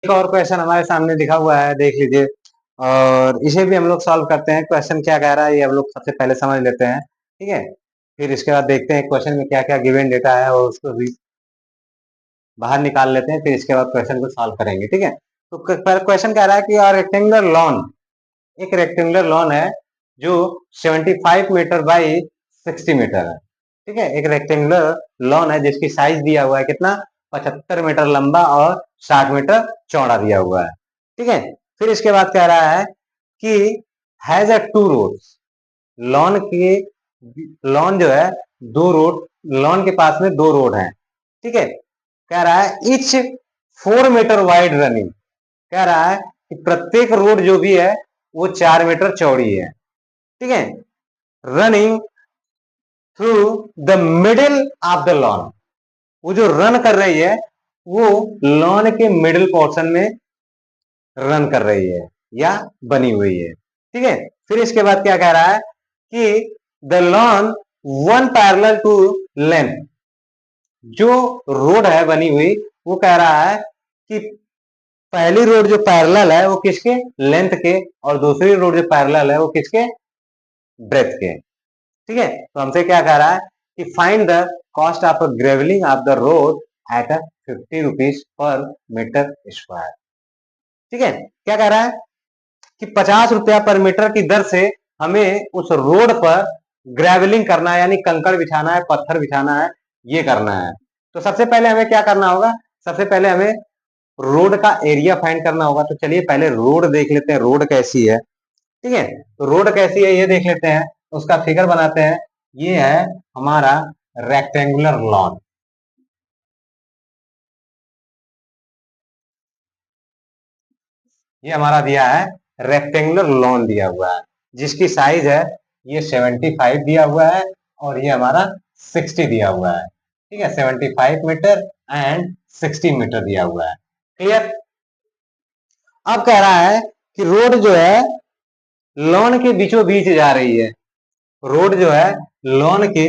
एक और क्वेश्चन हमारे सामने लिखा हुआ है, देख लीजिए और इसे भी हम लोग सॉल्व करते हैं। क्वेश्चन क्या कह रहा है ये हम लोग सबसे पहले समझ लेते हैं, ठीक है। फिर इसके बाद देखते हैं क्वेश्चन में क्या क्या गिवन डेटा है और उसको भी बाहर निकाल लेते हैं। फिर इसके बाद क्वेश्चन को सॉल्व करेंगे, ठीक है। तो क्वेश्चन कह रहा है कि रेक्टेंगुलर लॉन, एक रेक्टेंगुलर लॉन है जो 75 मीटर बाई 60 मीटर है, ठीक है। एक रेक्टेंगुलर लॉन है जिसकी साइज दिया हुआ है कितना, 75 मीटर लंबा और 60 मीटर चौड़ा दिया हुआ है, ठीक है। फिर इसके बाद कह रहा है कि has a two roads, lawn के लॉन जो है दो रोड, लॉन के पास में दो रोड है, ठीक है। कह रहा है इच 4 मीटर वाइड रनिंग, कह रहा है कि प्रत्येक रोड जो भी है वो 4 मीटर चौड़ी है, ठीक है। Running through the middle of the lawn, वो जो रन कर रही है वो लॉन के मिडिल पोर्शन में रन कर रही है या बनी हुई है, ठीक है। फिर इसके बाद क्या कह रहा है कि the lawn one parallel to length, जो रोड है बनी हुई वो कह रहा है कि पहली रोड जो पैरेलल है वो किसके, लेंथ के, और दूसरी रोड जो पैरेलल है वो किसके, ब्रेथ के, ठीक है। तो हमसे क्या कह रहा है कि find the cost of gravelling of the road at 50 rupees पर मीटर स्क्वायर, ठीक है। क्या कह रहा है कि 50 रुपया पर मीटर की दर से हमें उस रोड पर ग्रेवलिंग करना है, यानी कंकड़ बिछाना है, पत्थर बिछाना है, ये करना है। तो सबसे पहले हमें क्या करना होगा, सबसे पहले हमें रोड का एरिया फाइंड करना होगा। तो चलिए पहले रोड देख लेते हैं, रोड कैसी है, ठीक है। तो रोड कैसी है ये देख लेते हैं, उसका फिगर बनाते हैं। ये है हमारा रेक्टेंगुलर लॉन, ये हमारा दिया है रेक्टेंगुलर लॉन दिया हुआ है, जिसकी साइज है ये 75 दिया हुआ है और ये हमारा 60 दिया हुआ है, ठीक है। 75 मीटर एंड 60 मीटर दिया हुआ है, क्लियर। अब कह रहा है कि रोड जो है लॉन के बीचों बीच जा रही है, रोड जो है लॉन के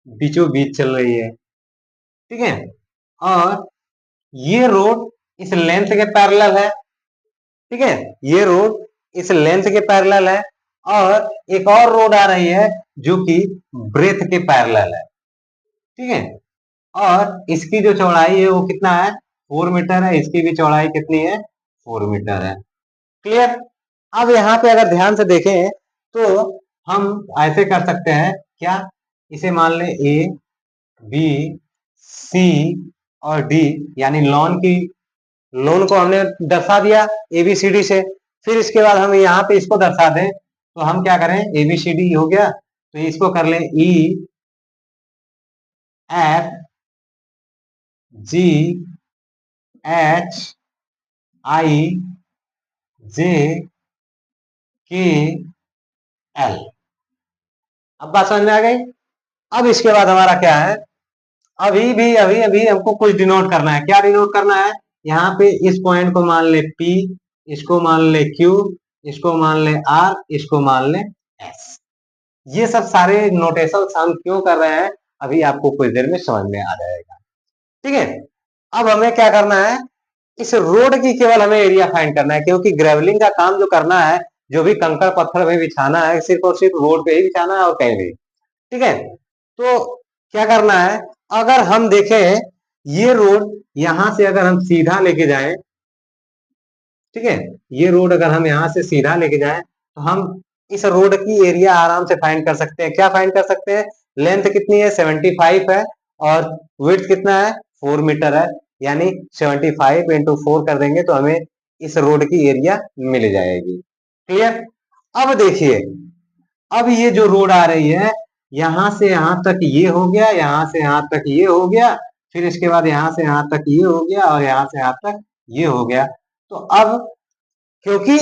बीचों बीच चल रही है, ठीक है। और ये रोड इस लेंथ के पैरेलल है, ठीक है। ये रोड इस लेंथ के पैरेलल है और एक और रोड आ रही है जो कि ब्रेथ के पैरेलल है, ठीक है। और इसकी जो चौड़ाई है वो कितना है, 4 मीटर है। इसकी भी चौड़ाई कितनी है, 4 मीटर है, क्लियर। अब यहाँ पे अगर ध्यान से देखें तो हम ऐसे कर सकते हैं क्या, इसे मान ले ए बी सी और डी, यानी लोन को हमने दर्शा दिया एबीसीडी से। फिर इसके बाद हम यहाँ पे इसको दर्शा दें तो हम क्या करें, एबीसीडी हो गया तो इसको कर लें E F G H I जे के एल। अब बात समझ में आ गई। अब इसके बाद हमारा क्या है, अभी अभी हमको कुछ डिनोट करना है। क्या डिनोट करना है, यहाँ पे इस पॉइंट को मान ले P, इसको मान ले Q, इसको मान ले R, इसको मान ले S। ये सब सारे नोटेशन हम क्यों कर रहे हैं अभी आपको कुछ देर में समझ में आ जाएगा, ठीक है। अब हमें क्या करना है, इस रोड की केवल हमें एरिया फाइंड करना है, क्योंकि ग्रेवलिंग का काम जो करना है, जो भी कंकड़ पत्थर में बिछाना है, सिर्फ और सिर्फ रोड पे ही बिछाना है और कहीं भी, ठीक है। तो क्या करना है, अगर हम देखें ये रोड यहां से अगर हम सीधा लेके जाएं, ठीक है, ये रोड अगर हम यहां से सीधा लेके जाएं तो हम इस रोड की एरिया आराम से फाइंड कर सकते हैं। क्या फाइंड कर सकते हैं, लेंथ कितनी है 75 है और विड्थ कितना है 4 मीटर है, यानी 75 इंटू 4 कर देंगे तो हमें इस रोड की एरिया मिल जाएगी, क्लियर। अब देखिए, अब ये जो रोड आ रही है यहां से यहां तक ये हो गया, यहां से यहां तक ये हो गया, फिर इसके बाद यहां से यहां तक ये हो गया और यहां से यहां तक ये हो गया। तो अब क्योंकि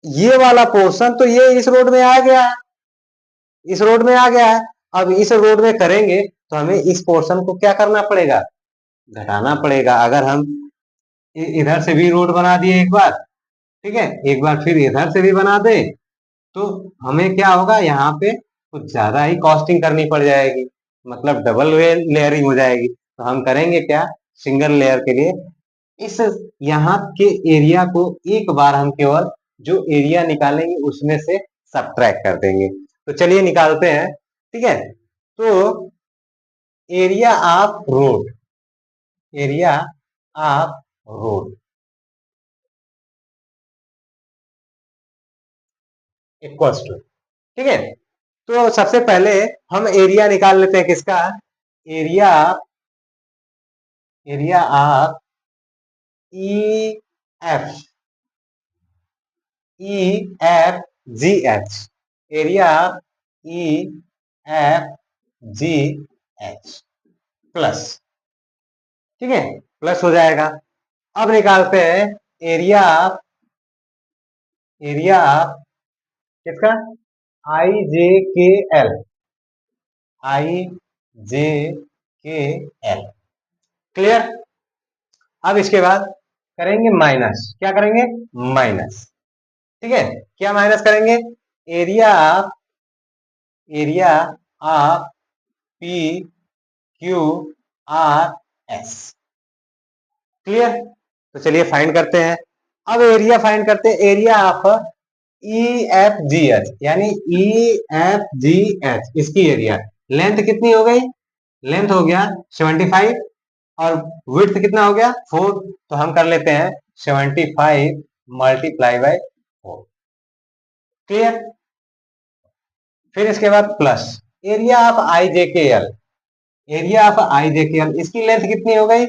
ये वाला पोर्शन तो ये इस रोड में आ गया है, इस रोड में आ गया है, अब इस रोड में करेंगे तो हमें इस पोर्शन को क्या करना पड़ेगा, घटाना पड़ेगा। अगर हम इधर से भी रोड बना दिए एक बार, ठीक है, एक बार फिर इधर से भी बना दे तो हमें क्या होगा, यहाँ पे कुछ ज्यादा ही कॉस्टिंग करनी पड़ जाएगी, मतलब डबल लेयरिंग हो जाएगी। तो हम करेंगे क्या, सिंगल लेयर के लिए इस यहाँ के एरिया को एक बार हम केवल जो एरिया निकालेंगे उसमें से सबट्रैक्ट कर देंगे। तो चलिए निकालते हैं। ठीक है, तो area of road, area of road equals to, ठीक है, तो सबसे पहले हम एरिया निकाल लेते हैं किसका, area, area of E F, E F G H, area E F G H plus, ठीक है, प्लस हो जाएगा। अब निकालते हैं एरिया ऑफ, एरिया ऑफ किसका, आई जे के एल, आई जे के एल, क्लियर। अब इसके बाद करेंगे माइनस, क्या करेंगे, माइनस, ठीक है, क्या माइनस करेंगे, area of, area of P Q R S, clear. तो चलिए फाइंड करते हैं। अब एरिया फाइंड करते हैं, area of E F G H, यानी ई एफ जी एच, इसकी एरिया, लेंथ कितनी हो गई, लेंथ हो गया 75 और विड्थ कितना हो गया 4, तो हम कर लेते हैं 75 मल्टीप्लाई बाय 4, क्लियर। फिर इसके बाद प्लस एरिया ऑफ आई जे के एल, एरिया ऑफ आई जे के एल, इसकी लेंथ कितनी हो गई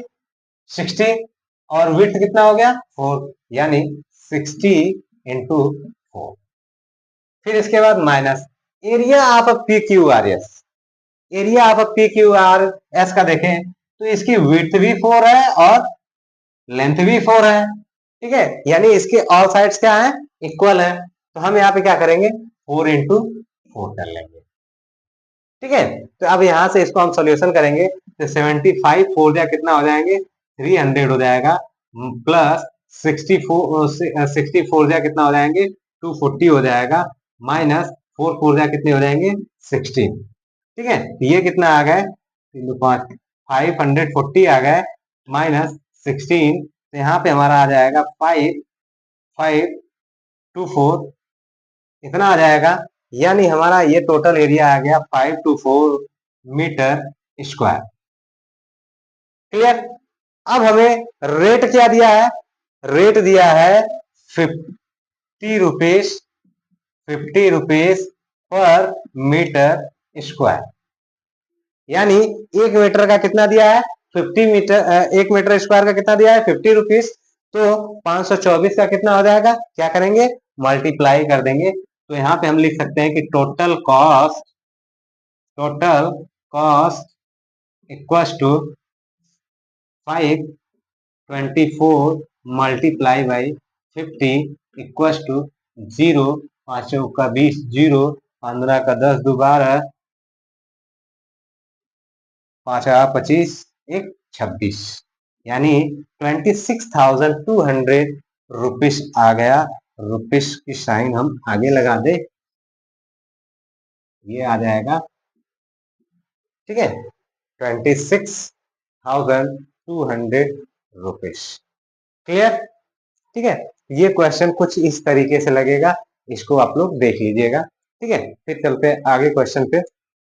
60 और विड्थ कितना हो गया 4, यानी 60 इंटू 4। फिर इसके बाद minus area of P Q R S, area of P Q R S का देखें तो इसकी विड्थ भी 4 है और लेंथ भी 4 है, ठीक है, यानी इसके ऑल साइड्स क्या है, इक्वल है। तो हम यहाँ पे क्या करेंगे 4 इंटू 4 कर लेंगे, ठीक है। तो अब यहाँ से इसको हम सोल्यूशन करेंगे तो 75 4 दिया कितना हो जाएंगे 300 हो जाएगा, प्लस 64 दिया कितना हो जाएंगे 240 हो जाएगा, माइनस 4 4 दिया कितने हो जाएंगे 16, ठीक है। ये कितना आ गए 540 आ गए, माइनस 16, तो यहाँ पे हमारा आ जाएगा 5524 इतना आ जाएगा, यानी हमारा ये टोटल एरिया आ गया 524 मीटर स्क्वायर, क्लियर। अब हमें रेट क्या दिया है, रेट दिया है 50 रुपीज, 50 रुपीज पर मीटर स्क्वायर, यानी 1 मीटर का कितना दिया है 50 मीटर, 1 मीटर स्क्वायर का कितना दिया है 50 रुपीज, तो 524 का कितना हो जाएगा, क्या करेंगे मल्टीप्लाई कर देंगे। तो यहाँ पे हम लिख सकते हैं कि total cost, total cost equals to 524 multiply by 50 equals to 0, 5 का 20 0, 15 का 10 12, 5 25 1 26, यानी 26,200 रुपीस आ गया। रुपीस की साइन हम आगे लगा दे, ये आ जाएगा, ठीक है, 26,200 रुपीस, क्लियर, ठीक है। ये क्वेश्चन कुछ इस तरीके से लगेगा, इसको आप लोग देख लीजिएगा, ठीक है। फिर चलते हैं आगे क्वेश्चन पे।